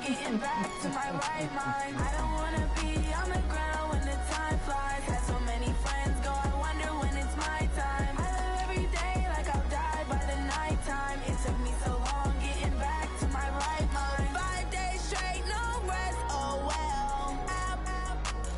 getting back to my right mind. I don't wanna be on the ground when the time flies. Had so many friends go, I wonder when it's my time. I live every day like I'll die by the nighttime. It took me so long getting back to my right mind. 5 days straight, no rest, oh well.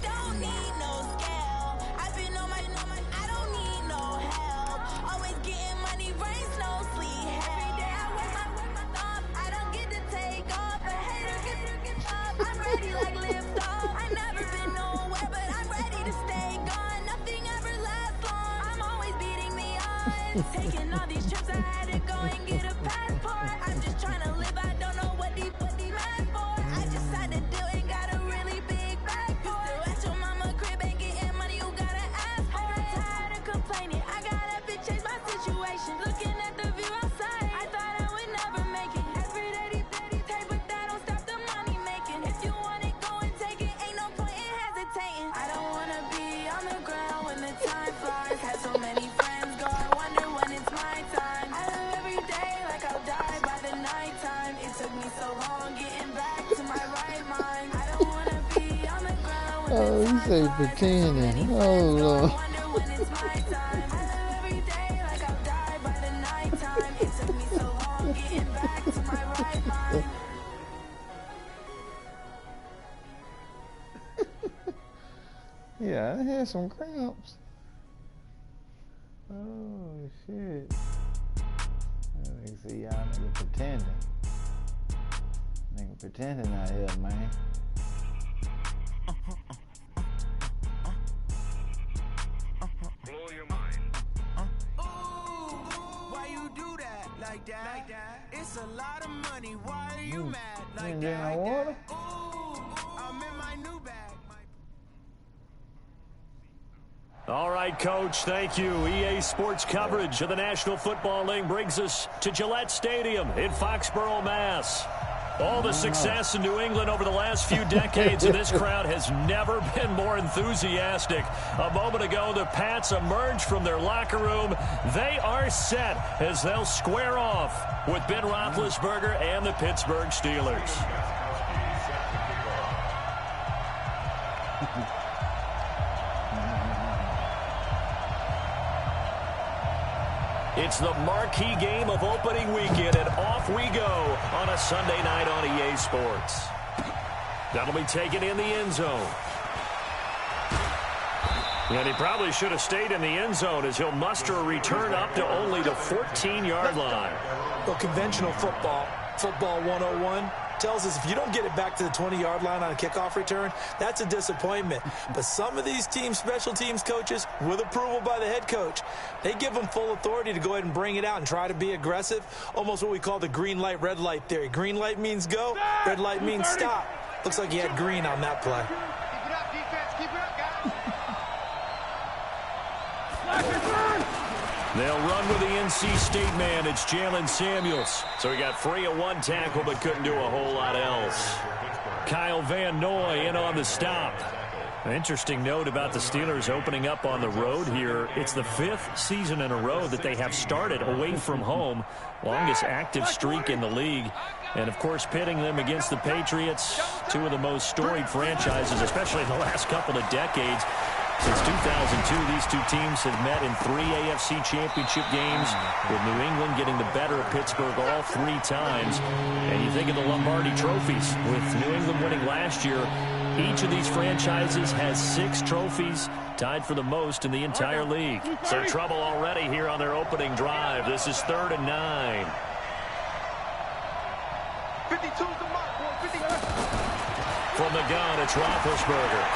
Don't need no scale. I've been on my, I don't need no help. Always getting money, rains, no sleep. Every day I work my thumb. I don't get to take off. A hater gets up. I'm ready like lift off. I never been nowhere, but I'm ready to stay gone. Nothing ever lasts long. I'm always beating the odds. Taking all these trips, I had to go and get a passport. I'm just trying to live. I don't know what the mad for. I just signed a deal and got a really big bag for it. Still at your mama crib and getting money, you gotta ask for it. Tired of complaining, I gotta bitch change my situation. Looking at the view outside, I thought I would never make it. Every day, take, but that don't stop the money making. If you want it, go and take it. Ain't no point in hesitating. I don't wanna be on the ground when the time flies. Had so many friends go, I wonder when it's my time. I live every day like I'll die by the nighttime. It took me so long getting back to my right mind. I don't wanna be on the ground when Oh, the you time say flies. pretending. Oh, Lord. I wonder when it's my time. I live every day like I'll die by the nighttime. It took me so long getting back to my right mind. Yeah, I had some cramps. Oh, shit. Let me see y'all nigga pretending. Nigga pretending out here, man. Blow your mind. Why you do that like that? It's a lot of money. Why are you mad like Ain't that? there no water? I'm in my new bag. All right, Coach, thank you. EA Sports coverage of the National Football League brings us to Gillette Stadium in Foxborough, Mass. All the success in New England over the last few decades, and this crowd has never been more enthusiastic. A moment ago, the Pats emerged from their locker room. They are set as they'll square off with Ben Roethlisberger and the Pittsburgh Steelers. It's the marquee game of opening weekend, and off we go on a Sunday night on EA Sports. That'll be taken in the end zone. And he probably should have stayed in the end zone as he'll muster a return up to only the 14-yard line. Well, conventional football 101, tells us if you don't get it back to the 20-yard line on a kickoff return, that's a disappointment. But some of these teams, special teams coaches, with approval by the head coach, they give them full authority to go ahead and bring it out and try to be aggressive, almost what we call the green light, red light theory. Green light means go, red light means stop. Looks like he had green on that play. Keep it up, defense. Keep it up, guys. They'll run with the NC State man. It's Jalen Samuels. So he got free of one tackle but couldn't do a whole lot else. Kyle Van Noy in on the stop. An interesting note about the Steelers opening up on the road here. It's the 5th season in a row that they have started away from home. Longest active streak in the league. And, of course, pitting them against the Patriots, two of the most storied franchises, especially in the last couple of decades. Since 2002, these two teams have met in 3 AFC championship games, with New England getting the better of Pittsburgh all 3 times. And you think of the Lombardi trophies, with New England winning last year. Each of these franchises has 6 trophies, tied for the most in the entire league. So trouble already here on their opening drive. This is 3rd and 9. 52's the mark, boy. 50. From the gun, it's Roethlisberger.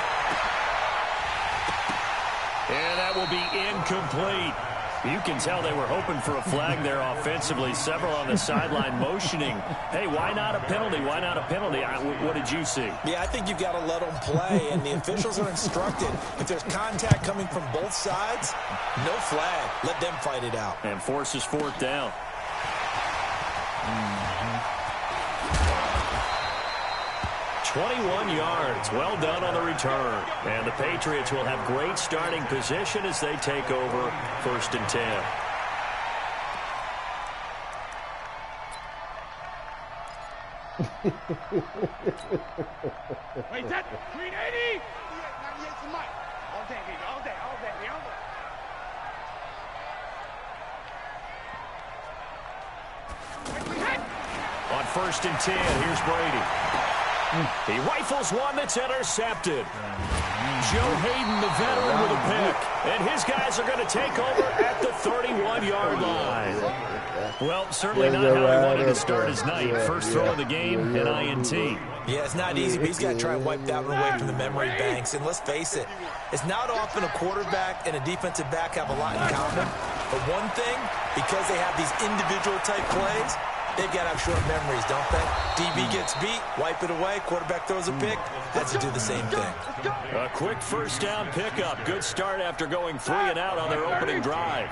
And that will be incomplete. You can tell they were hoping for a flag there offensively. Several on the sideline motioning. Hey, why not a penalty? Why not a penalty? What did you see? Yeah, I think you've got to let them play, and the officials are instructed. If there's contact coming from both sides, no flag. Let them fight it out. And forces 4th down. 21 yards. Well done on the return. And the Patriots will have great starting position as they take over 1st and 10. Wait, that 380. 98 to Mike. All day, baby. All day, all day, baby. All day. On 1st and 10, here's Brady. He rifles one that's intercepted. Joe Hayden, the veteran, with a pick. And his guys are going to take over at the 31-yard line. Well, certainly not how he wanted to start his night. First throw of the game, an INT. Yeah, it's not easy, but he's got to try and wipe that one away from the memory banks. And let's face it, it's not often a quarterback and a defensive back have a lot in common. But one thing, because they have these individual type plays, they've got to have short memories, don't they? DB gets beat, wipe it away, quarterback throws a pick, has to do the same thing. A quick first down pickup. Good start after going 3 and out on their opening drive.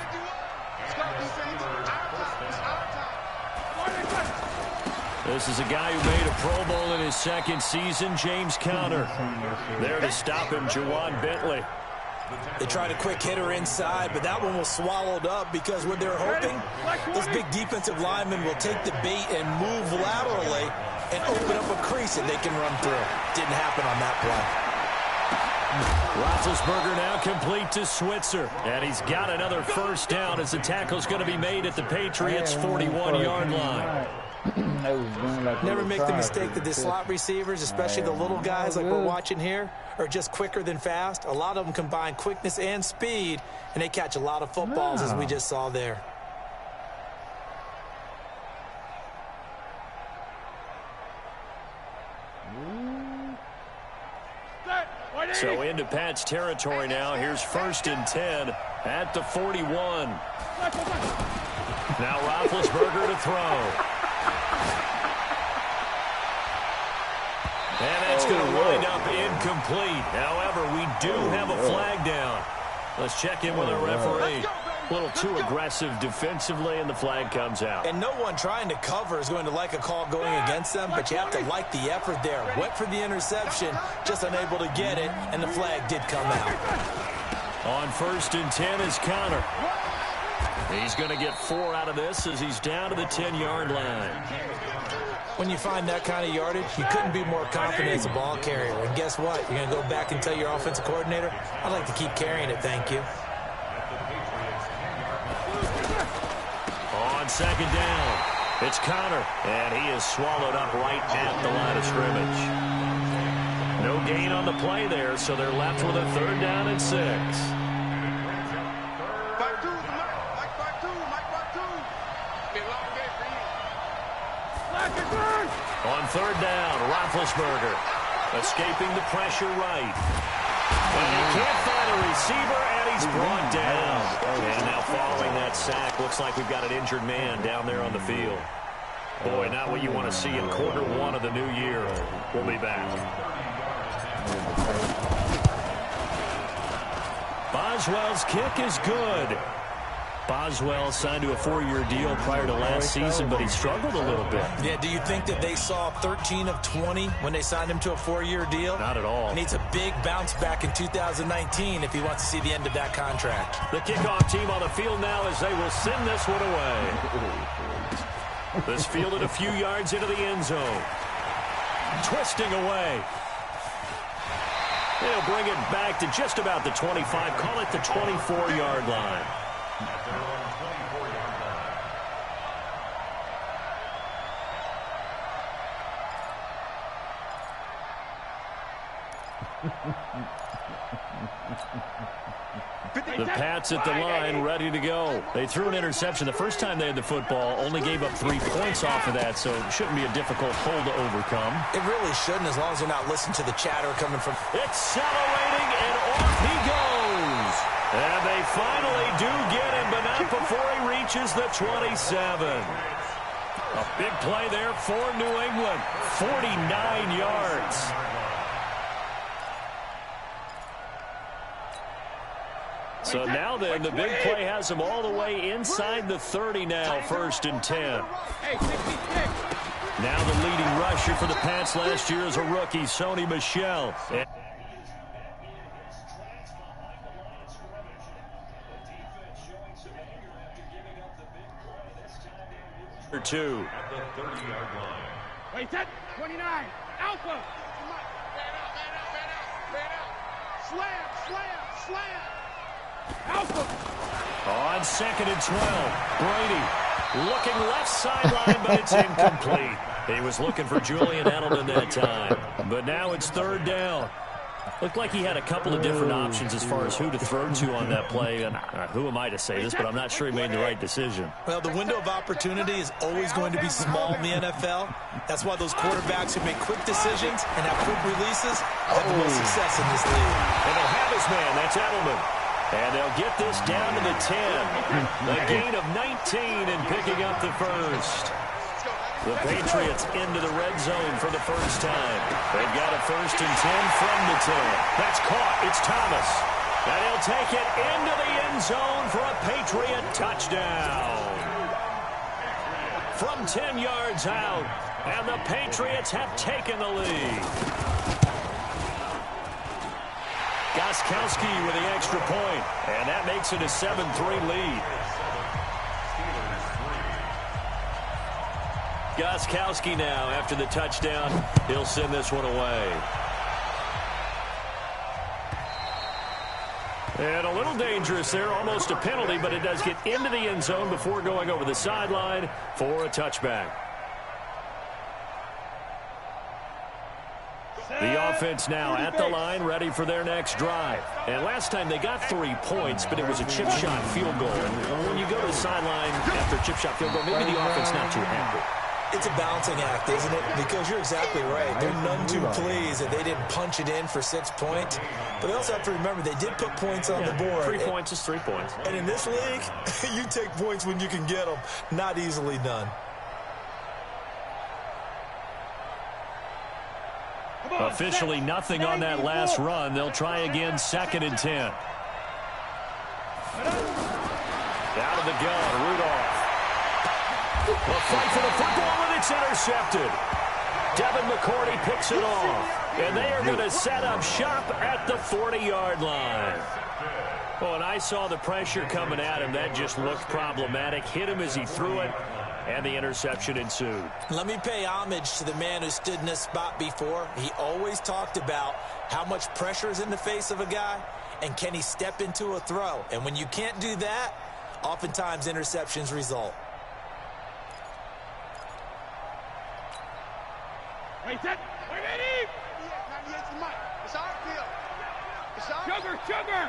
This is a guy who made a Pro Bowl in his second season, James Conner. There to stop him, Jawan Bentley. They tried a quick hitter inside, but that one was swallowed up because what they're hoping, this big defensive lineman will take the bait and move laterally and open up a crease that they can run through. Didn't happen on that play. Roethlisberger now complete to Switzer. And he's got another first down as the tackle's going to be made at the Patriots' 41-yard line. Never make the mistake that the slot receivers, especially the little guys like we're watching here, are just quicker than fast. A lot of them combine quickness and speed, and they catch a lot of footballs, as we just saw there. So into Pat's territory now. Here's 1st and 10 at the 41. Now Roethlisberger to throw. And that's going to wind up incomplete. However, we do have a flag down. Let's check in with our referee. A little too aggressive defensively, and the flag comes out. And no one trying to cover is going to like a call going against them, but you have to like the effort there. Went for the interception, just unable to get it, and the flag did come out. On 1st and 10 is Conner. He's going to get 4 out of this as he's down to the 10-yard line. When you find that kind of yardage, you couldn't be more confident as a ball carrier. And guess what? You're going to go back and tell your offensive coordinator, I'd like to keep carrying it, thank you. On 2nd down, it's Conner, and he is swallowed up right at the line of scrimmage. No gain on the play there, so they're left with a 3rd down and 6. On 3rd down, Roethlisberger escaping the pressure right. And he can't find a receiver, and he's brought down. And now following that sack, looks like we've got an injured man down there on the field. Boy, not what you want to see in Q1 of the new year. We'll be back. Boswell's kick is good. Boswell signed to a 4-year deal prior to last season, but he struggled a little bit. Yeah, do you think that they saw 13 of 20 when they signed him to a 4-year deal? Not at all. He needs a big bounce back in 2019 if he wants to see the end of that contract. The kickoff team on the field now as they will send this one away. This fielded a few yards into the end zone. Twisting away. They'll bring it back to just about the 25. Call it the 24-yard line. The Pats at the line, ready to go. They threw an interception the first time they had the football, only gave up 3 points off of that, so it shouldn't be a difficult hole to overcome. It really shouldn't, as long as they're not listening to the chatter coming from... Accelerating, and off he goes. And they finally do get him, but not before he reaches the 27. A big play there for New England. 49 yards. So now then, the big play has him all the way inside the 30 now, 1st and 10. Now the leading rusher for the Pats last year is a rookie, Sony Michel. Two. Wait, set. 29. Alpha. Man out. Slam. Alpha. On 2nd and 12, Brady looking left sideline, but it's incomplete. He was looking for Julian Edelman that time, but now it's 3rd down. Looked like he had a couple of different options as far as who to throw to on that play. And who am I to say this, but I'm not sure he made the right decision. Well, the window of opportunity is always going to be small in the NFL. That's why those quarterbacks who make quick decisions and have quick releases have the most success in this league. And they'll have his man. That's Edelman. And they'll get this down to the 10. A gain of 19 and picking up the first. The Patriots into the red zone for the first time. They've got a 1st and 10 from the 10. That's caught. It's Thomas. And he'll take it into the end zone for a Patriot touchdown. From 10 yards out, and the Patriots have taken the lead. Gostkowski with the extra point, and that makes it a 7-3 lead. Gostkowski now, after the touchdown, he'll send this one away. And a little dangerous there, almost a penalty, but it does get into the end zone before going over the sideline for a touchback. The offense now at the line, ready for their next drive. And last time they got 3 points, but it was a chip shot field goal. And when you go to the sideline after a chip shot field goal, maybe the offense not too happy. It's a balancing act, isn't it? Because you're exactly right. They're none too pleased that they didn't punch it in for 6 points. But they also have to remember they did put points on the board. 3 points is 3 points. And in this league, you take points when you can get them. Not easily done. Officially nothing on that last run. They'll try again, 2nd and 10. Out of the gun, Rudolph. A fight for the football, and it's intercepted. Devin McCourty picks it off. And they are going to set up shop at the 40-yard line. Oh, and I saw the pressure coming at him. That just looked problematic. Hit him as he threw it, and the interception ensued. Let me pay homage to the man who stood in this spot before. He always talked about how much pressure is in the face of a guy, and can he step into a throw. And when you can't do that, oftentimes interceptions result. Wait, set. Wait, ready. 98 to Mike. It's our field. It's our Sugar.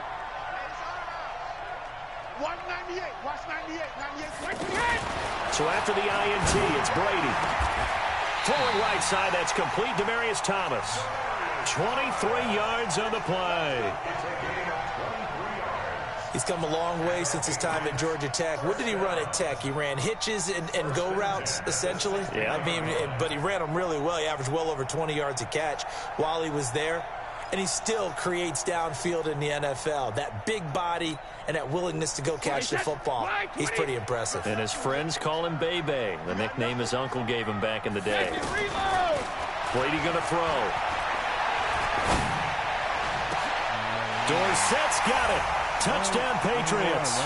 198. Watch 98. 98. So after the INT, it's Brady. Throwing right side, that's complete. Demaryius Thomas. 23 yards on the play. He's come a long way since his time at Georgia Tech. What did he run at Tech? He ran hitches and go routes, essentially. Yeah. I mean, but he ran them really well. He averaged well over 20 yards a catch while he was there. And he still creates downfield in the NFL. That big body and that willingness to go catch the football. He's pretty impressive. And his friends call him Bebe, the nickname his uncle gave him back in the day. Brady going to throw. Dorsett's got it. Touchdown, Patriots.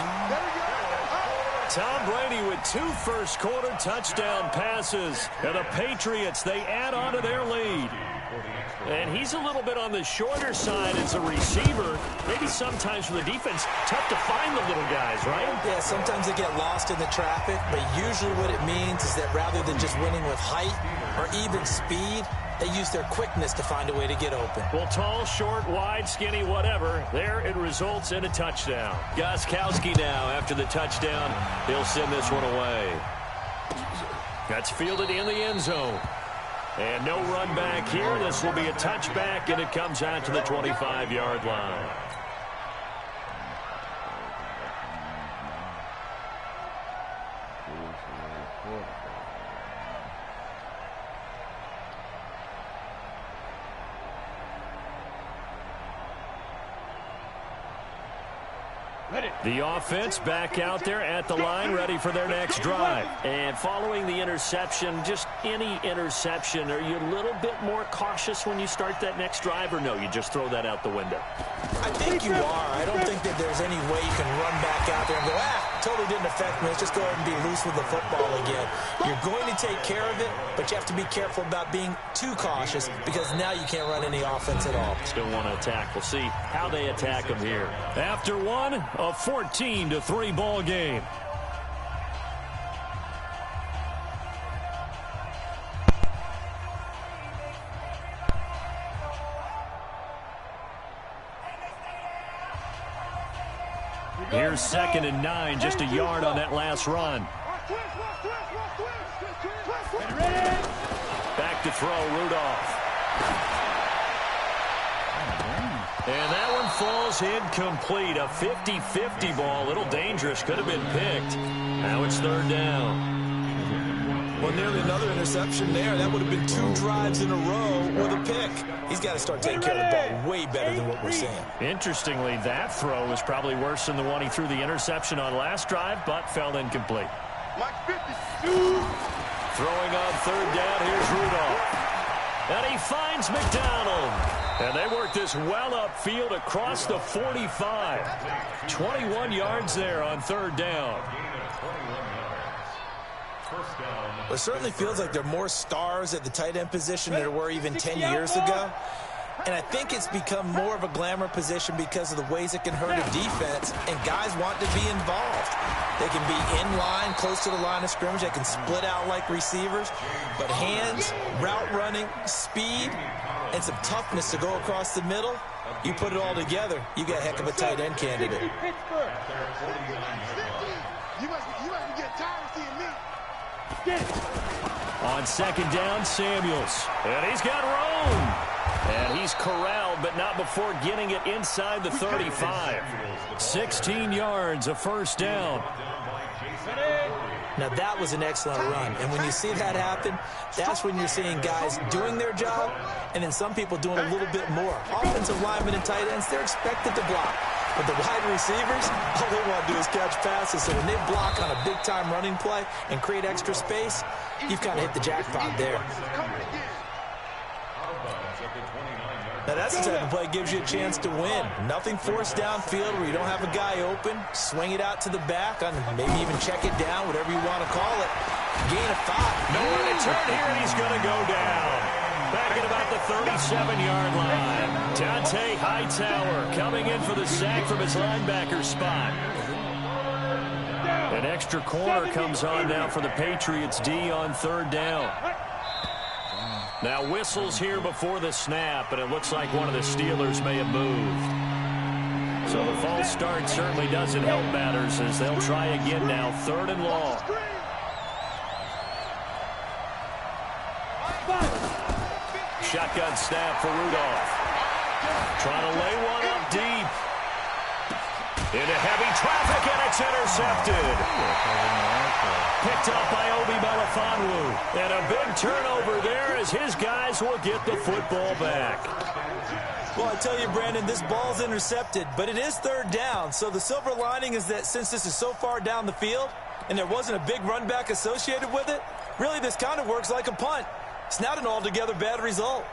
Tom Brady with 2 first-quarter touchdown passes. And the Patriots, they add on to their lead. And he's a little bit on the shorter side as a receiver. Maybe sometimes for the defense, tough to find the little guys, right? Yeah, sometimes they get lost in the traffic, but usually what it means is that rather than just winning with height or even speed, they use their quickness to find a way to get open. Well, tall, short, wide, skinny, whatever, there it results in a touchdown. Gostkowski now, after the touchdown, he'll send this one away. That's fielded in the end zone. And no run back here. This will be a touchback, and it comes out to the 25-yard line. The offense back out there at the line, ready for their next drive. And following the interception, just any interception, are you a little bit more cautious when you start that next drive, or no, you just throw that out the window? I think you are. I don't think that there's any way you can run back out there and go, totally didn't affect me. Let's just go ahead and be loose with the football again. You're going to take care of it, but you have to be careful about being too cautious because now you can't run any offense at all. Still want to attack. We'll see how they attack them here. After one, a 14-3 ball game. Here's 2nd and 9, just a yard on that last run. Back to throw, Rudolph. And that one falls incomplete. A 50-50 ball, a little dangerous, could have been picked. Now it's 3rd down. Well, nearly another interception there. That would have been 2 drives in a row with a pick. He's got to start taking care of the ball way better than what we're seeing. Interestingly, that throw was probably worse than the one he threw the interception on last drive, but fell incomplete. Throwing on 3rd down, here's Rudolph. And he finds McDonald. And they work this well upfield across the 45. 21 yards there on 3rd down. Well, it certainly feels like there are more stars at the tight end position than there were even 10 years ago. And I think it's become more of a glamour position because of the ways it can hurt a defense, and guys want to be involved. They can be in line, close to the line of scrimmage. They can split out like receivers. But hands, route running, speed, and some toughness to go across the middle, you put it all together, you got a heck of a tight end candidate. You must be getting tired of seeing me. On 2nd down, Samuels. And he's got room. And he's corralled, but not before getting it inside the 35. 16 yards, a 1st down. Now, that was an excellent run. And when you see that happen, that's when you're seeing guys doing their job and then some people doing a little bit more. Offensive linemen and tight ends, they're expected to block. But the wide receivers, all they want to do is catch passes. So when they block on a big-time running play and create extra space, you've kind of hit the jackpot there. Now, that's the type of play that gives you a chance to win. Nothing forced downfield where you don't have a guy open. Swing it out to the back, on maybe even check it down, whatever you want to call it. Gain of 5. Nowhere to turn here, and he's going to go down. Back at about the 37-yard line. Dante Hightower coming in for the sack from his linebacker spot. An extra corner comes on now for the Patriots D on 3rd down. Now whistles here before the snap, and it looks like one of the Steelers may have moved. So the false start certainly doesn't help matters as they'll try again now, 3rd and long. Shotgun snap for Rudolph. Trying to lay one up deep. Into heavy traffic, and it's intercepted. Picked up by Obi Melifonwu. And a big turnover there as his guys will get the football back. Well, I tell you, Brandon, this ball's intercepted, but it is 3rd down. So the silver lining is that since this is so far down the field and there wasn't a big run back associated with it, really this kind of works like a punt. It's not an altogether bad result.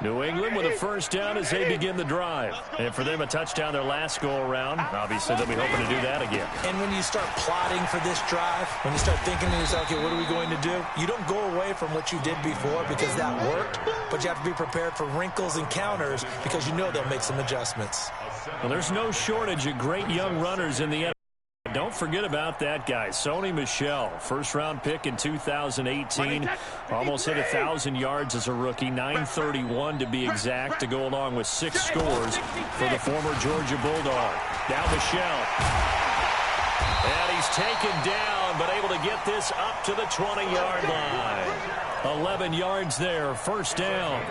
New England with a 1st down as they begin the drive. And for them, a touchdown their last go-around. Obviously, they'll be hoping to do that again. And when you start plotting for this drive, when you start thinking to yourself, okay, what are we going to do? You don't go away from what you did before because that worked, but you have to be prepared for wrinkles and counters because you know they'll make some adjustments. Well, there's no shortage of great young runners in the NFL. Don't forget about that guy, Sony Michel, 1st-round pick in 2018. Almost hit 1,000 yards as a rookie, 931 to be exact, to go along with 6 scores for the former Georgia Bulldog. Now Michel. And he's taken down, but able to get this up to the 20-yard line. 11 yards there, 1st down.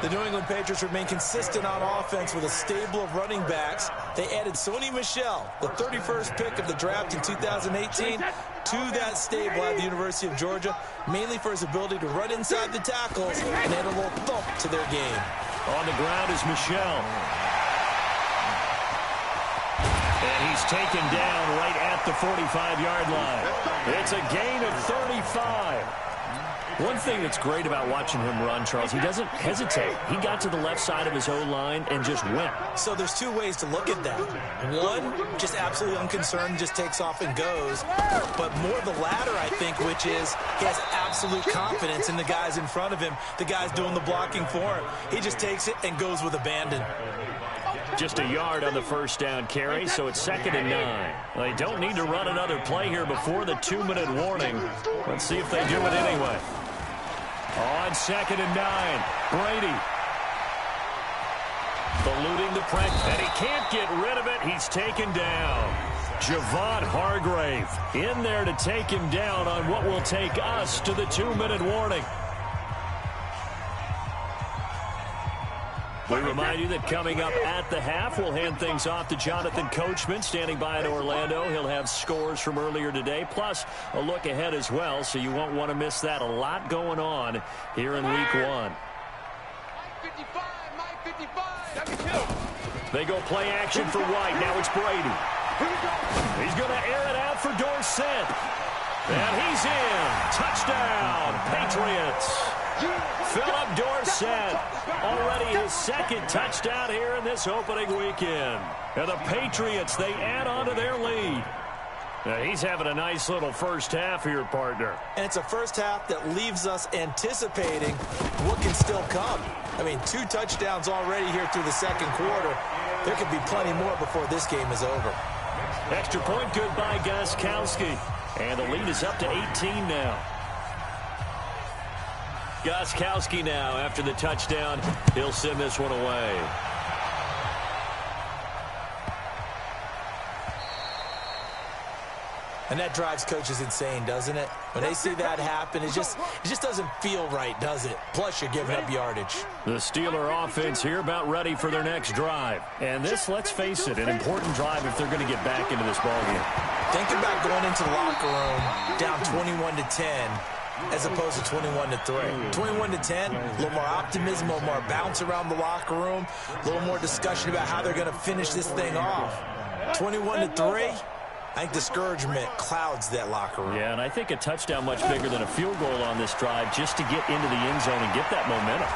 The New England Patriots remain consistent on offense with a stable of running backs. They added Sony Michel, the 31st pick of the draft in 2018, to that stable at the University of Georgia, mainly for his ability to run inside the tackles and add a little thump to their game. On the ground is Michel. And he's taken down right at the 45-yard line. It's a gain of 35. One thing that's great about watching him run, Charles, he doesn't hesitate. He got to the left side of his O-line and just went. So there's two ways to look at that. One, just absolutely unconcerned, just takes off and goes. But more the latter, I think, which is he has absolute confidence in the guys in front of him, the guys doing the blocking for him. He just takes it and goes with abandon. Just a yard on the first down carry, so it's 2nd and 9. They don't need to run another play here before the 2-minute warning. Let's see if they do it anyway. On 2nd and 9, Brady. Eluding the pressure, and he can't get rid of it. He's taken down. Javon Hargrave in there to take him down on what will take us to the 2-minute warning. We remind you that coming up at the half, we'll hand things off to Jonathan Coachman, standing by in Orlando. He'll have scores from earlier today, plus a look ahead as well, so you won't want to miss that. A lot going on here in Week 1. They go play action for White. Now it's Brady. He's going to air it out for Dorsett. And he's in. Touchdown, Patriots. Philip Dorsett, already his 2nd touchdown here in this opening weekend. And the Patriots, they add on to their lead. Now, he's having a nice little first half here, partner. And it's a first half that leaves us anticipating what can still come. I mean, 2 touchdowns already here through the second quarter. There could be plenty more before this game is over. Extra point good by Gostkowski. And the lead is up to 18 now. Gostkowski now, after the touchdown, he'll send this one away. And that drives coaches insane, doesn't it? When they see that happen, it just doesn't feel right, does it? Plus, you're giving up yardage. The Steeler offense here about ready for their next drive. And this, let's face it, an important drive if they're going to get back into this ballgame. Think about going into the locker room down 21-10 as opposed to 21-3. 21-10, a little more optimism, a little more bounce around the locker room, a little more discussion about how they're going to finish this thing off. 21-3. I think discouragement clouds that locker room. Yeah, and I think a touchdown much bigger than a field goal on this drive just to get into the end zone and get that momentum.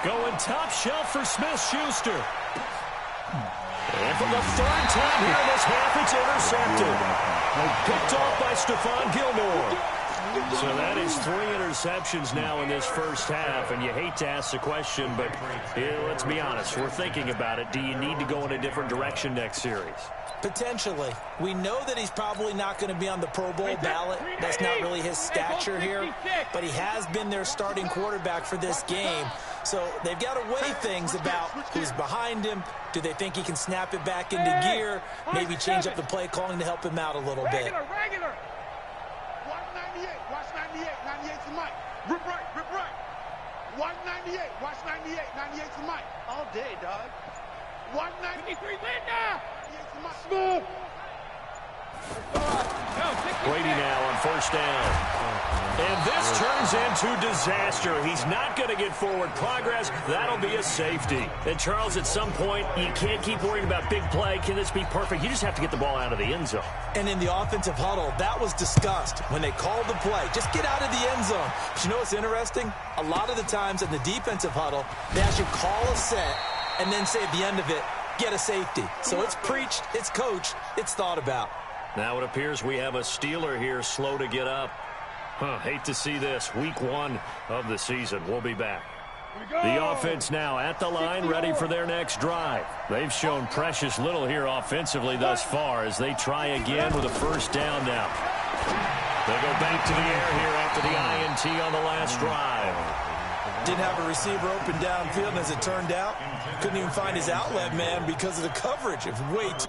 Going top shelf for Smith-Schuster. And for the 3rd time here in this half, it's intercepted. Picked off by Stephon Gilmore. So that is 3 interceptions now in this first half, and you hate to ask the question, but let's be honest, we're thinking about it. Do you need to go in a different direction next series? Potentially. We know that he's probably not going to be on the Pro Bowl ballot. That's not really his stature here, but he has been their starting quarterback for this game. So they've got to weigh things about who's behind him. Do they think he can snap it back into gear? Maybe change up the play calling to help him out a little bit. Regular. Watch 98. Watch 98. 98 to Mike. Rip right. Watch 98. Watch 98. 98 to Mike. All day, dog. Watch 93. Linda. Smooth. Brady now on first down. And this turns into disaster. He's not going to get forward progress. That'll be a safety. And, Charles, at some point, you can't keep worrying about big play. Can this be perfect? You just have to get the ball out of the end zone. And in the offensive huddle, that was discussed when they called the play. Just get out of the end zone. But you know what's interesting? A lot of the times in the defensive huddle, they actually call a set and then say at the end of it, get a safety. So it's preached, it's coached, it's thought about. Now it appears we have a Steeler here slow to get up. Hate to see this. Week 1 of the season. We'll be back. The offense now at the line, ready for their next drive. They've shown precious little here offensively thus far as they try again with a first down now. They go back to the air here after the INT on the last drive. Didn't have a receiver open downfield, as it turned out. Couldn't even find his outlet man because of the coverage. It's way too...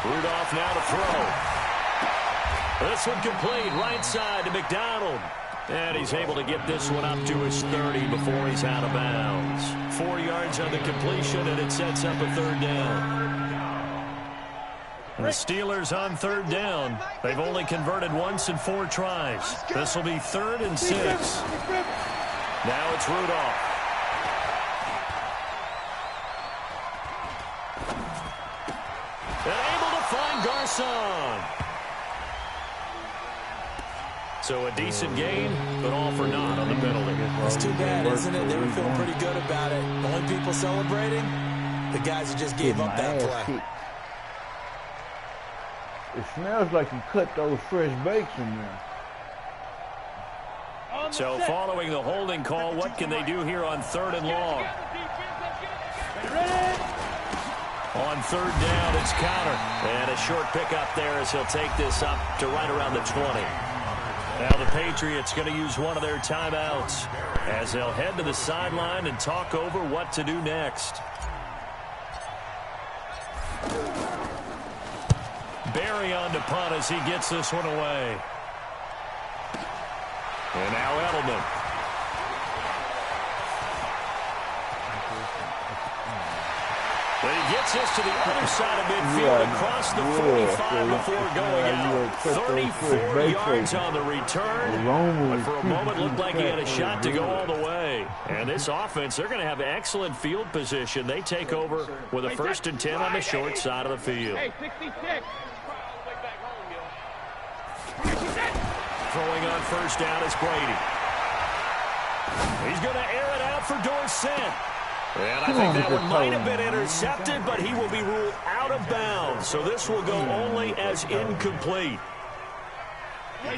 Rudolph now to throw. This one complete, right side to McDonald. And he's able to get this one up to his 30 before he's out of bounds. 4 yards on the completion, and it sets up a 3rd down. The Steelers on third down. They've only converted once in 4 tries. This will be 3rd and 6. Now it's Rudolph. And able to find Garcon. So a decent gain, but all for naught on the penalty. That's too bad, isn't it? They were feeling pretty good about it. The only people celebrating, the guys who just gave up that play. It smells like you cut those fresh bakes in there. So following the holding call, what can they do here on 3rd and long? On 3rd down, it's counter. And a short pickup there as he'll take this up to right around the 20. Now the Patriots going to use one of their timeouts as they'll head to the sideline and talk over what to do next. Barry on to punt as he gets this one away. And now Edelman. But he gets this to the other side of midfield across the 45 before going out. 34 yards on the return. But for a moment looked like he had a shot to go all the way. And this offense, they're going to have excellent field position. They take over with a 1st and 10 on the short side of the field. Throwing on 1st down is Brady. He's going to air it out for Dorsett. And I think that one might have been intercepted, but he will be ruled out of bounds. So this will go only as incomplete.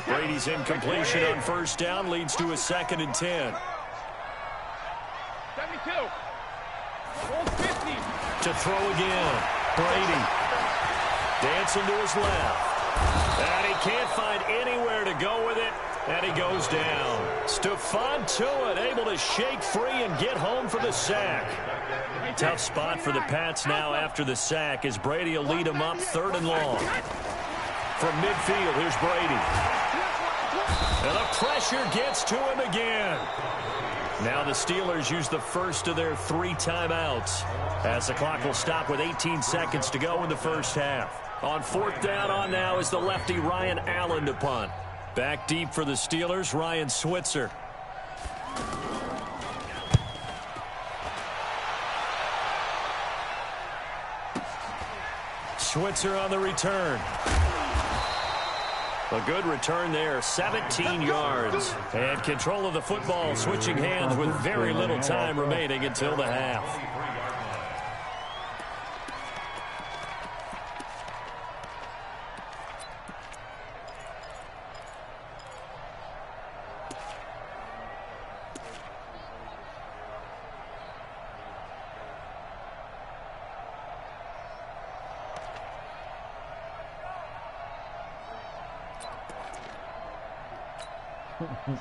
Brady's incompletion on 1st down leads to a 2nd and 10. 72. To throw again. Brady dancing to his left. And he can't find anywhere to go with it. And he goes down. Stephon Tuitt able to shake free and get home for the sack. Tough spot for the Pats now after the sack as Brady will lead him up 3rd and long. From midfield, here's Brady. And the pressure gets to him again. Now the Steelers use the first of their 3 timeouts as the clock will stop with 18 seconds to go in the 1st half. On 4th down on now is the lefty Ryan Allen to punt. Back deep for the Steelers, Ryan Switzer. Switzer on the return. A good return there, 17 yards. And control of the football, switching hands with very little time remaining until the half.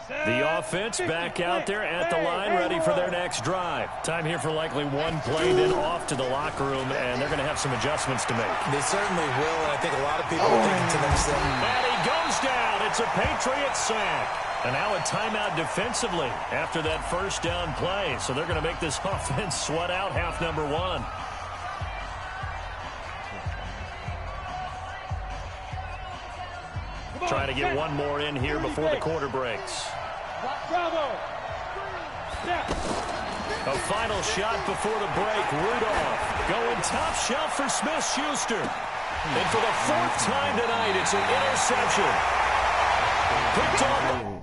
The offense back out there at the line, ready for their next drive. Time here for likely one play, then off to the locker room, and they're going to have some adjustments to make. They certainly will, and I think a lot of people are thinking to themselves. And he goes down. It's a Patriots sack. And now a timeout defensively after that 1st down play. So they're going to make this offense sweat out half number 1. Trying to get one more in here before the quarter breaks. A final shot before the break. Rudolph going top shelf for Smith-Schuster. And for the 4th time tonight, it's an interception. Picked off.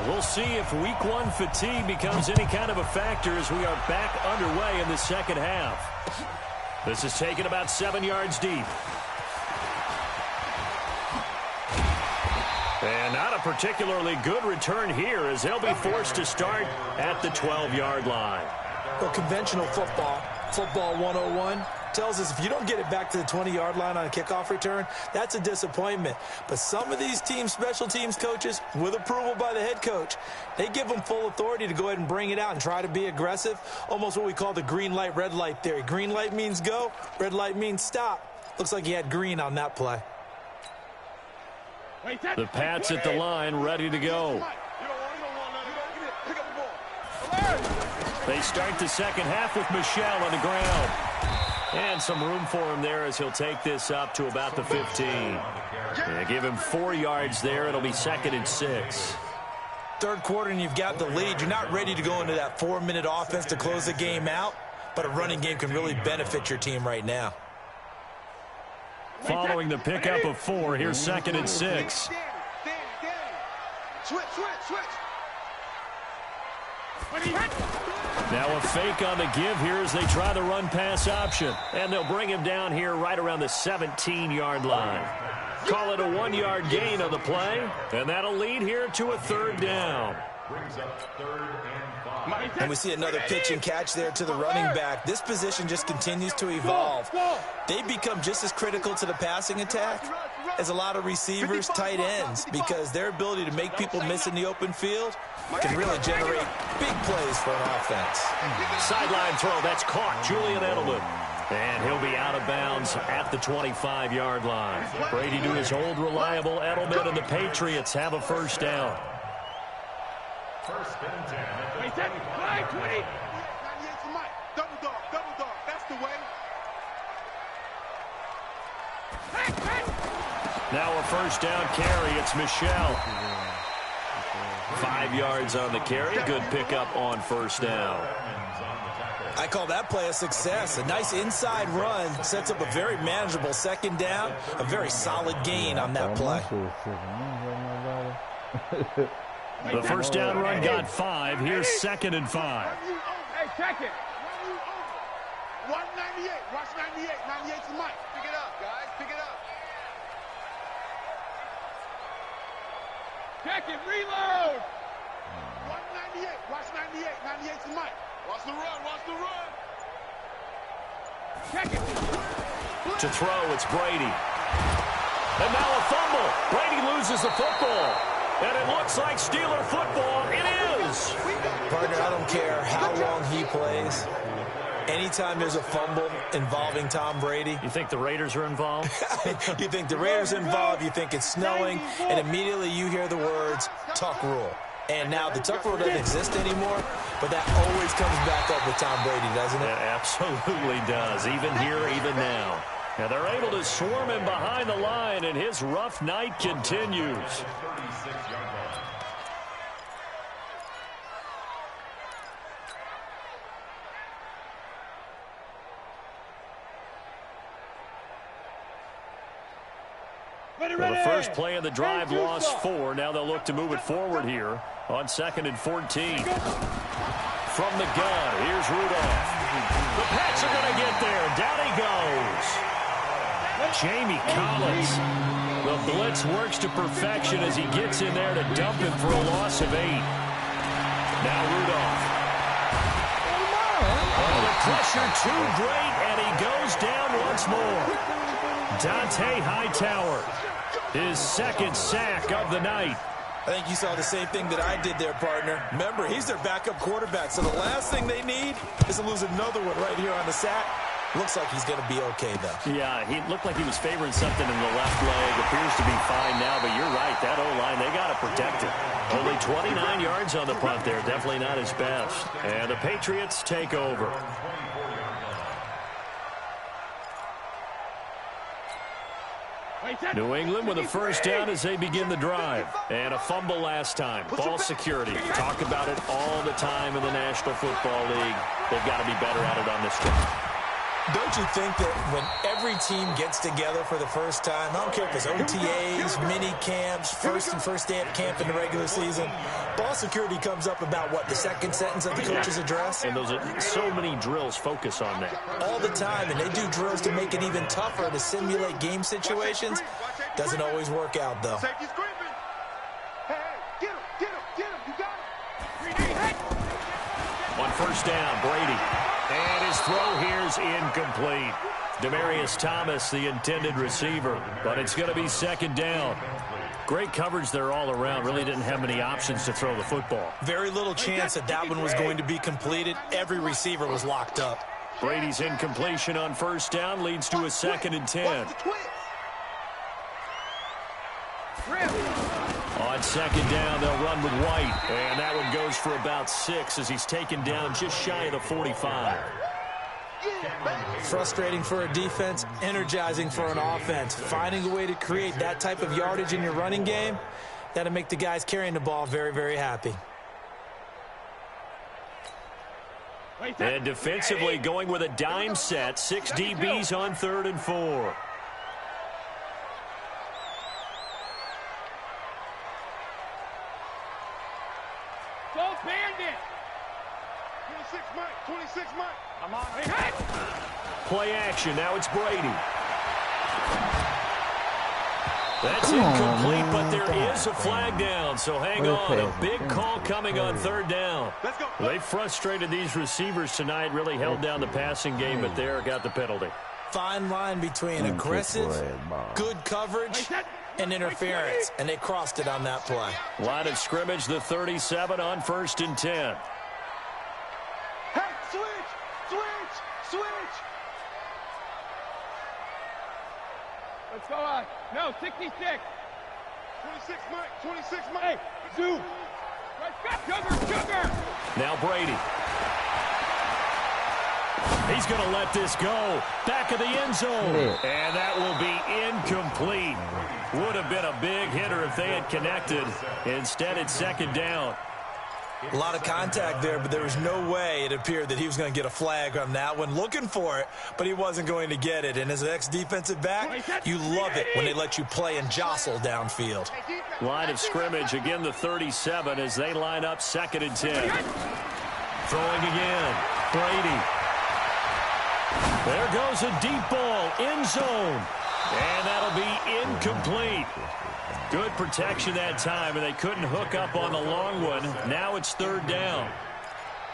We'll see if week 1 fatigue becomes any kind of a factor as we are back underway in the 2nd half. This is taken about 7 yards deep. And not a particularly good return here as they'll be forced to start at the 12-yard line. Well, conventional football 101, tells us if you don't get it back to the 20-yard line on a kickoff return, that's a disappointment. But some of these special teams coaches, with approval by the head coach, they give them full authority to go ahead and bring it out and try to be aggressive, almost what we call the green light, red light theory. Green light means go, red light means stop. Looks like he had green on that play. The Pats at the line, ready to go. They start the second half with Michel on the ground. And some room for him there as he'll take this up to about the 15. Yeah, give him 4 yards there. It'll be 2nd and 6. Third quarter and you've got the lead. You're not ready to go into that 4-minute offense to close the game out, but a running game can really benefit your team right now. Following the pickup of 4, here's 2nd and 6. Switch. Now a fake on the give here as they try the run-pass option. And they'll bring him down here right around the 17-yard line. Call it a 1-yard gain on the play. And that'll lead here to a 3rd down. And we see another pitch and catch there to the running back. This position just continues to evolve. They become just as critical to the passing attack as a lot of receivers, tight ends, because their ability to make people miss in the open field can really generate big plays for an offense. Sideline throw, that's caught. Julian Edelman. And he'll be out of bounds at the 25-yard line. Brady to his old reliable Edelman, and the Patriots have a 1st down. 1st and 10. 20. Double dog. That's the way. Now a 1st down carry. It's Michel. 5 yards on the carry. Good pickup on 1st down. I call that play a success. A nice inside run sets up a very manageable 2nd down. A very solid gain on that play. The 1st down run got 5. Here's 2nd and 5. Hey, check it. 198. Watch 98. 98's the mic. Pick it up, guys. Pick it up. Check it. Reload. 198. Watch 98. 98's the mic. Watch the run. Check it. To throw, it's Brady. And now a fumble. Brady loses the football. And it looks like Steeler football. It is. Partner, I don't care how long he plays. Anytime there's a fumble involving Tom Brady. You think the Raiders are involved? You think the Raiders are involved, you think it's snowing, and immediately you hear the words, tuck rule. And now the tuck rule doesn't exist anymore, but that always comes back up with Tom Brady, doesn't it? It absolutely does, even here, even now. And they're able to swarm him behind the line, and his rough night continues. Well, the first play of the drive lost 4. Now they'll look to move it forward here on 2nd and 14. From the gun, here's Rudolph. The Pats are going to get there. Down he goes. Jamie Collins. The blitz works to perfection as he gets in there to dump him for a loss of 8. Now Rudolph. Oh, the pressure too great, and he goes down once more. Dante Hightower, his 2nd sack of the night. I think you saw the same thing that I did there, partner. Remember, he's their backup quarterback, so the last thing they need is to lose another one right here on the sack. Looks like he's going to be okay, though. Yeah, he looked like he was favoring something in the left leg. Appears to be fine now, but you're right. That O-line, they got to protect it. Only 29 yards on the punt there. Definitely not his best. And the Patriots take over. New England with a 1st down as they begin the drive. And a fumble last time. Ball security. Talk about it all the time in the National Football League. They've got to be better at it on this drive. Don't you think that when every team gets together for the first time, I don't care if it's OTAs, mini camps, first day of camp in the regular season, ball security comes up about, what, the 2nd sentence of the coach's address? And those are so many drills focus on that. All the time, and they do drills to make it even tougher to simulate game situations. Doesn't always work out, though. Safety's creeping. Hey, get him. You got him. On first down, Brady. And his throw here's incomplete. Demaryius Thomas, the intended receiver, but it's going to be second down. Great coverage there all around. Really didn't have many options to throw the football. Very little chance that one was going to be completed. Every receiver was locked up. Brady's incompletion on first down leads to a 2nd and 10. On second down, they'll run with White. And that one goes for about 6 as he's taken down just shy of the 45. Frustrating for a defense, energizing for an offense. Finding a way to create that type of yardage in your running game, that'll make the guys carrying the ball very, very happy. And defensively going with a dime set. 6 DBs on 3rd and 4. Go Bandit! 26 Mike, 26 Mike. I'm on. Hey. Play action. Now it's Brady. That's incomplete, but there is a flag down, so hang on. A big call coming on 3rd down. Let's go. They frustrated these receivers tonight, really held down the passing game, but there got the penalty. Fine line between aggressive, good coverage, and interference, and they crossed it on that play. Line of scrimmage, the 37 on 1st and 10. Hey, switch! Let's go on. No, 66. 26 Mike, 26 Mike. Hey, zoom. Sugar. Now Brady. He's going to let this go. Back of the end zone. And that will be incomplete. Would have been a big hitter if they had connected. Instead, it's 2nd down. A lot of contact there, but there was no way it appeared that he was going to get a flag on that one. Looking for it, but he wasn't going to get it. And as an ex-defensive back, you love it when they let you play and jostle downfield. Line of scrimmage, again the 37 as they line up 2nd and 10. Throwing again. Brady. There goes a deep ball, end zone. And that'll be incomplete. Good protection that time, and they couldn't hook up on the long one. Now it's 3rd down.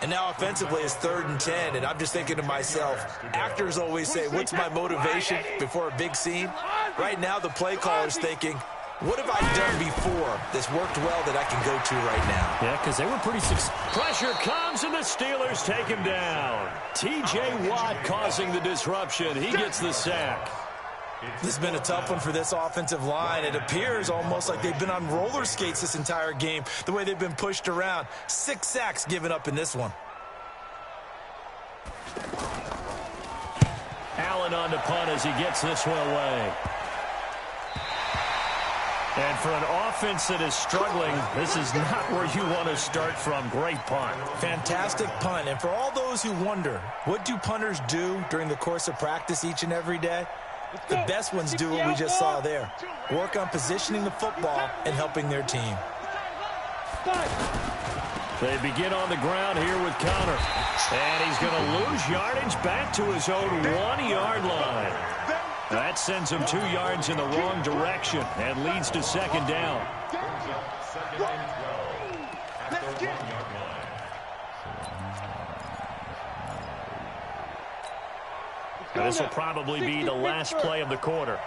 And now offensively it's 3rd and 10, and I'm just thinking to myself, actors always say, what's my motivation before a big scene? Right now the play caller's thinking, what have I done before that's worked well that I can go to right now? Yeah, because they were pretty Pressure comes, and the Steelers take him down. T.J. Watt causing the disruption. He gets the sack. This has been a tough one for this offensive line. It appears almost like they've been on roller skates this entire game, the way they've been pushed around. 6 sacks given up in this one. Allen on the punt as he gets this one away. And for an offense that is struggling, this is not where you want to start from. Great punt. Fantastic punt. And for all those who wonder, what do punters do during the course of practice each and every day? The best ones do what we just saw there. Work on positioning the football and helping their team. They begin on the ground here with Connor. And he's going to lose yardage back to his own 1-yard line. That sends him 2 yards in the wrong direction and leads to 2nd down. This will probably be the last play of the quarter.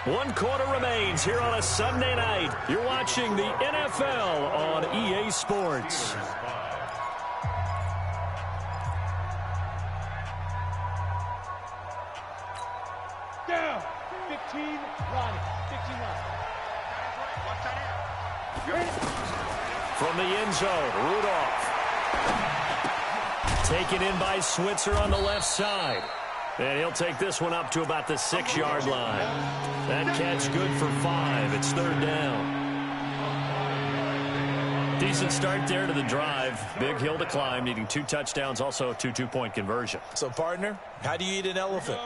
1 quarter remains here on a Sunday night. You're watching the NFL on EA Sports. Down. 15 Ronnie. 15 Ronnie. From the end zone, Rudolph. Taken in by Switzer on the left side. And he'll take this one up to about the 6-yard line. That catch good for 5. It's 3rd down. Decent start there to the drive. Big hill to climb, needing 2 touchdowns, also a 2 two-point conversion. So, partner, how do you eat an elephant?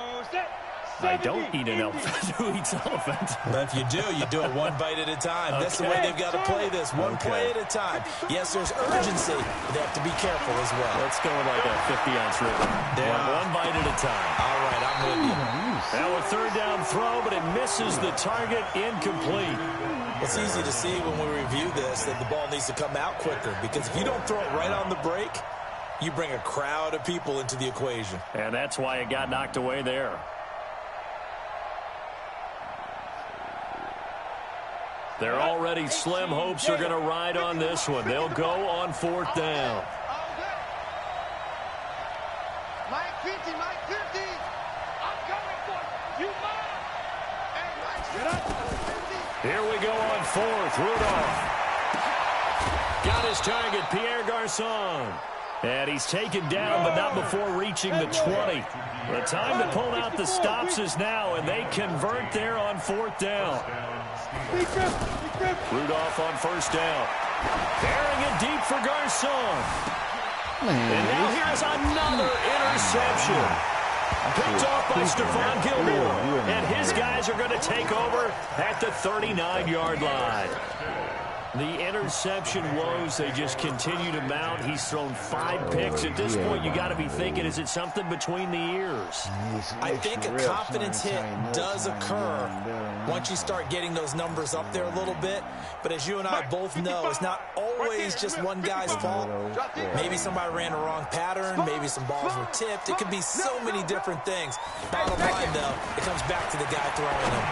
I don't eat an elephant. Who eats elephant? But if you do it 1 bite at a time. That's the way they've got to play this. One play at a time. Yes, there's urgency, but they have to be careful as well. Let's go with like a 50-ounce river. One bite at a time. All right, I'm with you. Now a 3rd down throw, but it misses the target, incomplete. It's easy to see when we review this that the ball needs to come out quicker, because if you don't throw it right on the break, you bring a crowd of people into the equation. And that's why it got knocked away there. They're already slim hopes are going to ride on this one. They'll go on 4th down. Mike 50, Mike 50. I'm coming for you, Mike. Hey, Mike, get up. 50. Here we go on 4th. Rudolph got his target, Pierre Garçon. And he's taken down, but not before reaching the 20. The time to pull out the stops is now, and they convert there on 4th down. Rudolph on 1st down. Carrying it deep for Garçon. And now here's another interception. Picked off by Stephon Gilmore. And his guys are going to take over at the 39-yard line. The interception woes, they just continue to mount. He's thrown 5 picks. At this point, you got to be thinking, is it something between the ears? I think a confidence hit does occur once you start getting those numbers up there a little bit. But as you and I both know, it's not always just one guy's fault. Maybe somebody ran the wrong pattern. Maybe some balls were tipped. It could be so many different things. Bottom line, though, it comes back to the guy throwing them.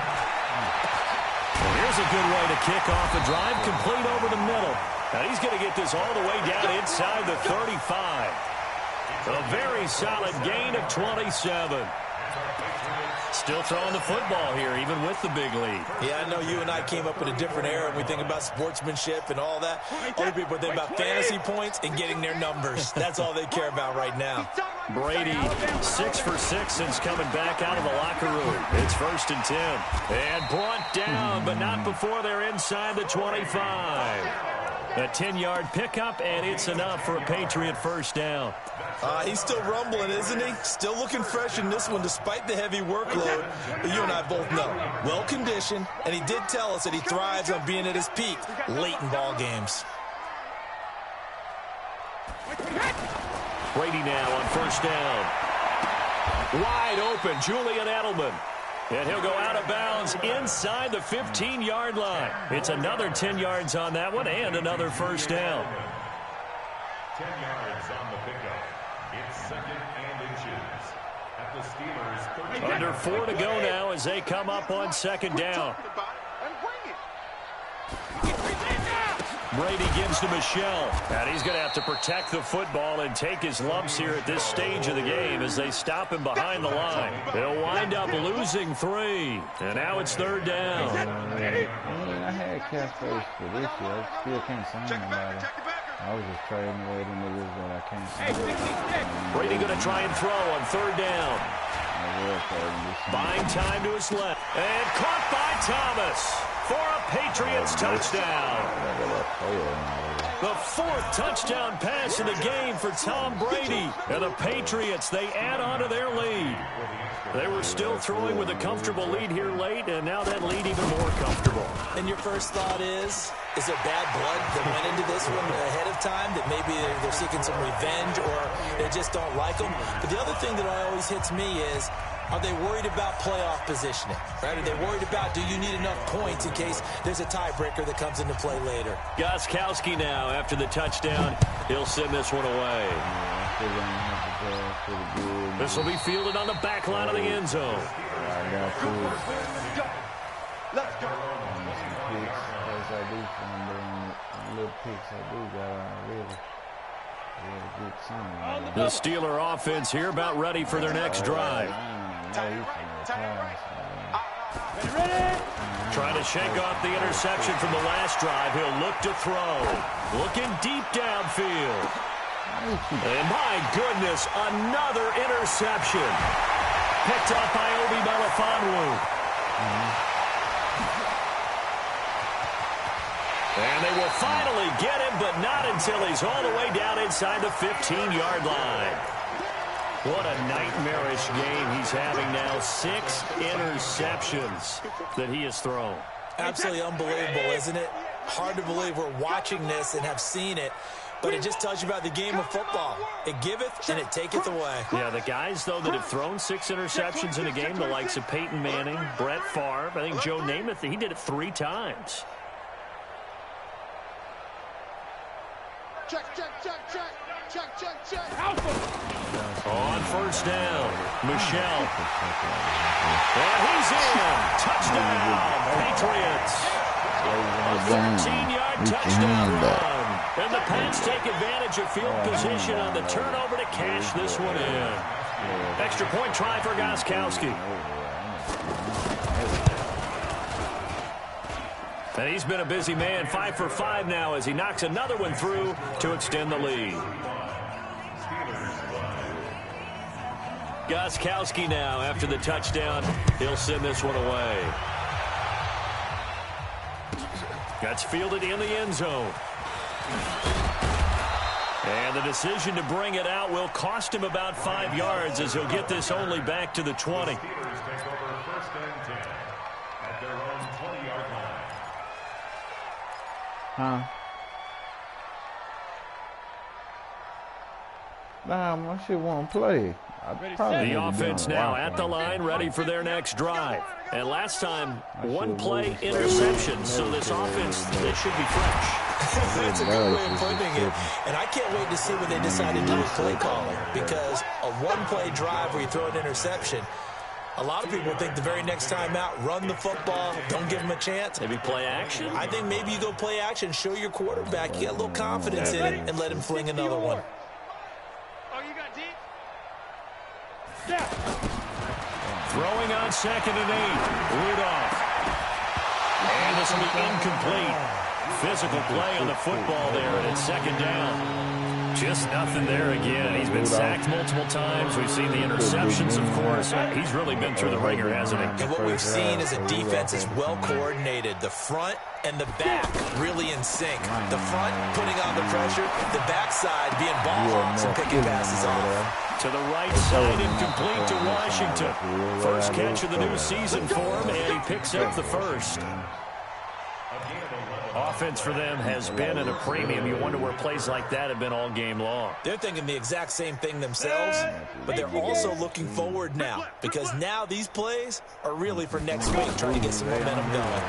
Here's a good way to kick off a drive, complete over the middle. Now he's going to get this all the way down inside the 35. A very solid gain of 27. Still throwing the football here, even with the big lead. Yeah, I know you and I came up in a different era when we think about sportsmanship and all that. Other people think about fantasy points and getting their numbers. That's all they care about right now. Brady, 6 for 6 since coming back out of the locker room. It's 1st and 10. And brought down, but not before they're inside the 25. A 10-yard pickup, and it's enough for a Patriot 1st down. He's still rumbling, isn't he? Still looking fresh in this one despite the heavy workload. But you and I both know, well-conditioned, and he did tell us that he thrives on being at his peak late in ball games. Brady now on 1st down. Wide open, Julian Edelman. And he'll go out of bounds inside the 15-yard line. It's another 10 yards on that one and another 1st down. 10 yards on the pickup. It's 2nd and inches at the Steelers' 30. Under 4 to go now as they come up on 2nd down. Brady gives to Michel. And he's going to have to protect the football and take his lumps here at this stage of the game as they stop him behind the line. They'll wind up losing 3. And now it's 3rd down. I had cap space for this year. I still can't sign nobody. I was just trading away the niggas that I can't sign. Brady going to try and throw on 3rd down. Buying time to his left. And caught by Thomas for a Patriots touchdown. The 4th touchdown pass in the game for Tom Brady. And the Patriots, they add on to their lead. They were still throwing with a comfortable lead here late, and now that lead even more comfortable. And your first thought is there bad blood that went into this one ahead of time, that maybe they're seeking some revenge or they just don't like them? But the other thing that always hits me is, are they worried about playoff positioning? Right? Are they worried about, do you need enough points in case there's a tiebreaker that comes into play later? Gostkowski now, after the touchdown, he'll send this one away. This will be fielded on the back line of the end zone. Let's go. The Steeler offense here about ready for their next drive. Trying to shake off the interception from the last drive. He'll look to throw. Looking deep downfield. And my goodness, another interception. Picked up by Obi Melifonwu. And they will finally get him, but not until he's all the way down inside the 15-yard line. What a nightmarish game he's having now. 6 interceptions that he has thrown. Absolutely unbelievable, isn't it? Hard to believe we're watching this and have seen it, but it just tells you about the game of football. It giveth and it taketh away. Yeah, the guys, though, that have thrown 6 interceptions in a game, the likes of Peyton Manning, Brett Favre, I think Joe Namath, he did it 3 times. Check, check, check, check. Check, check, check. On first down, Michelle. And he's in. Touchdown, Patriots. A 13-yard touchdown run. And the Pats take advantage of field position on the turnover to cash this one in. Extra point try for Gostkowski. And he's been a busy man, 5 for 5 now as he knocks another one through to extend the lead. Gostkowski now after the touchdown. He'll send this one away. That's fielded in the end zone. And the decision to bring it out will cost him about 5 yards as he'll get this only back to the 20. Huh? Nah, my shit won't play. The offense now at the line, ready for their next drive. And last time, one play interception, so this offense, they should be fresh. That's a good way of putting it. And I can't wait to see what they decide to do with play calling, because a one-play drive where you throw an interception, a lot of people think the very next time out, run the football, don't give them a chance. Maybe play action? I think maybe you go play action, show your quarterback you got a little confidence in it, and let him fling another one. Oh, you got deep? Throwing on 2nd and 8. Rudolph. And this will be incomplete. Physical play on the football there, and it's 2nd down. Just nothing there again. He's been sacked multiple times. We've seen the interceptions, of course. He's really been through the ringer, hasn't he? And what we've seen is a defense is well coordinated. The front and the back really in sync. The front putting on the pressure, the backside being ball hawks and picking passes off. To the right side, incomplete to Washington. First catch of the new season for him, and he picks up the first. Offense for them has been at a premium. You wonder where plays like that have been all game long. They're thinking the exact same thing themselves, but they're also looking forward now, because now these plays are really for next week, trying to get some momentum going.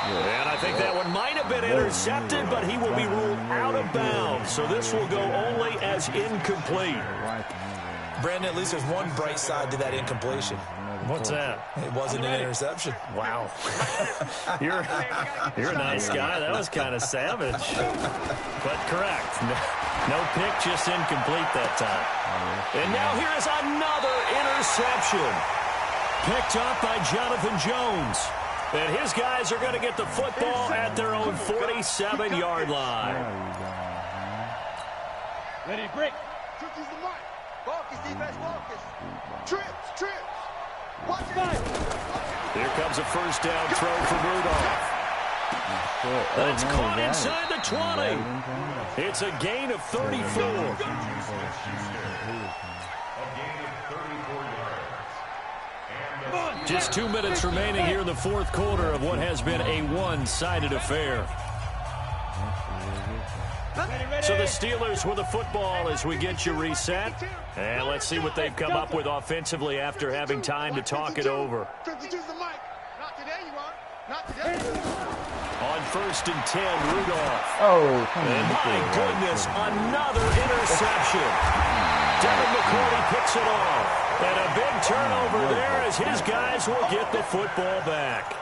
And I think that one might have been intercepted, but he will be ruled out of bounds. So this will go only as incomplete. Brandon, at least there's one bright side to that incompletion. What's that? It wasn't an interception. Wow. You're a nice guy. That was kind of savage. But correct. No pick, just incomplete that time. And now here is another interception. Picked up by Jonathan Jones. And his guys are going to get the football at their own 47-yard line. Ready, break. Trips the mic. Focus, defense, focus. Trips. Watch it. Here comes a first down throw for Rudolph. That's caught inside the 20. It's a gain of 34. Just 2 minutes remaining here in the fourth quarter of what has been a one-sided affair. So the Steelers with the football as we get you reset. And let's see what they've come up with offensively after having time to talk it over. On 1st and 10, Rudolph. Oh, come on. And my goodness, another interception. Devin McCourty picks it off. And a big turnover there as his guys will get the football back.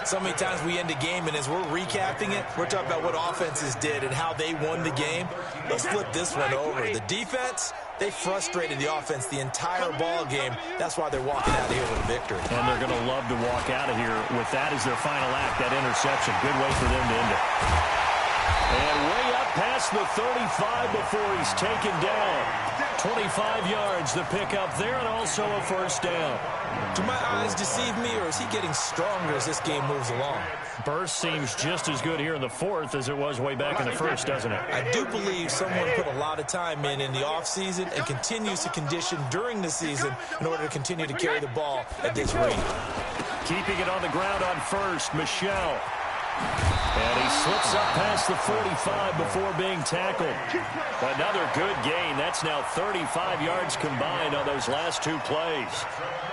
So many times we end a game, and as we're recapping it, we're talking about what offenses did and how they won the game. Let's flip this one over. The defense, they frustrated the offense the entire ball game. That's why they're walking out of here with a victory. And they're going to love to walk out of here with that as their final act, that interception. Good way for them to end it. And way up past the 35 before he's taken down. 25 yards to pick up there, and also a first down. Do my eyes deceive me, or is he getting stronger as this game moves along? Burst seems just as good here in the fourth as it was way back in the first, doesn't it? I do believe someone put a lot of time in the offseason and continues to condition during the season in order to continue to carry the ball at this rate. Keeping it on the ground on first, Michelle. And he slips up past the 45 before being tackled. Another good gain. That's now 35 yards combined on those last two plays.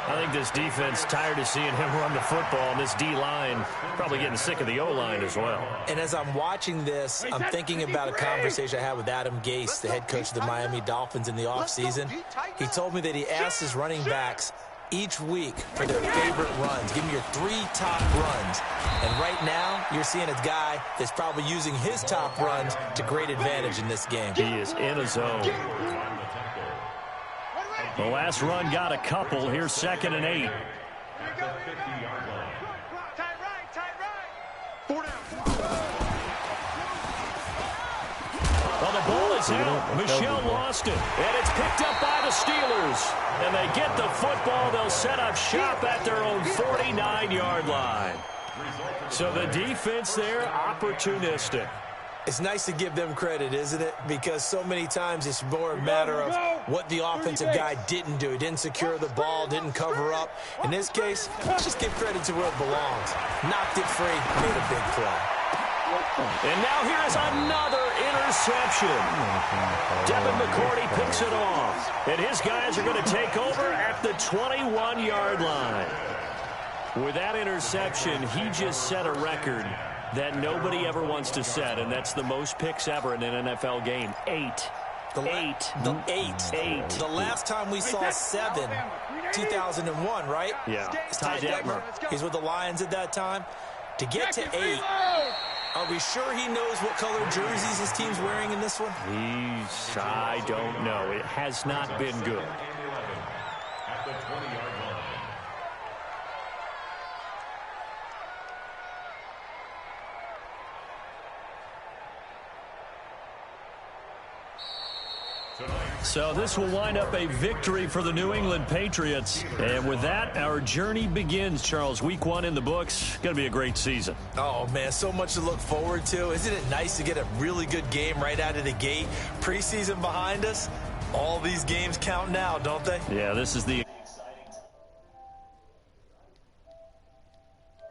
I think this defense tired of seeing him run the football, and this D-line probably getting sick of the O-line as well. And as I'm watching this, I'm thinking about a conversation I had with Adam Gase, the head coach of the Miami Dolphins in the offseason. He told me that he asked his running backs each week for their favorite runs. Give me your 3 top runs. And right now, you're seeing a guy that's probably using his top runs to great advantage in this game. He is in a zone. The last run got a couple. Here's 2nd and 8. Well, the ball is out. Michelle lost it. And it's picked up by the Steelers. And they get the football. They'll set up shop at their own 49-yard line. So the defense there, opportunistic. It's nice to give them credit, isn't it? Because so many times it's more a matter of what the offensive guy didn't do. He didn't secure the ball, didn't cover up. In this case, let's just give credit to where it belongs. Knocked it free, made a big play. And now here is another interception. Devin McCourty picks it off. And his guys are going to take over at the 21-yard line. With that interception, he just set a record that nobody ever wants to set, and that's the most picks ever in an NFL game. 8. Eight. The last time we saw 7, 2001, right? Yeah. It's Ty Detmer. He's with the Lions at that time. To get to 8, are we sure he knows what color jerseys his team's wearing in this one? I don't know. It has not been good. At the 20-yard line. So this will wind up a victory for the New England Patriots. And with that, our journey begins, Charles. Week 1 in the books. Going to be a great season. Oh, man, so much to look forward to. Isn't it nice to get a really good game right out of the gate? Preseason behind us. All these games count now, don't they? Yeah, this is the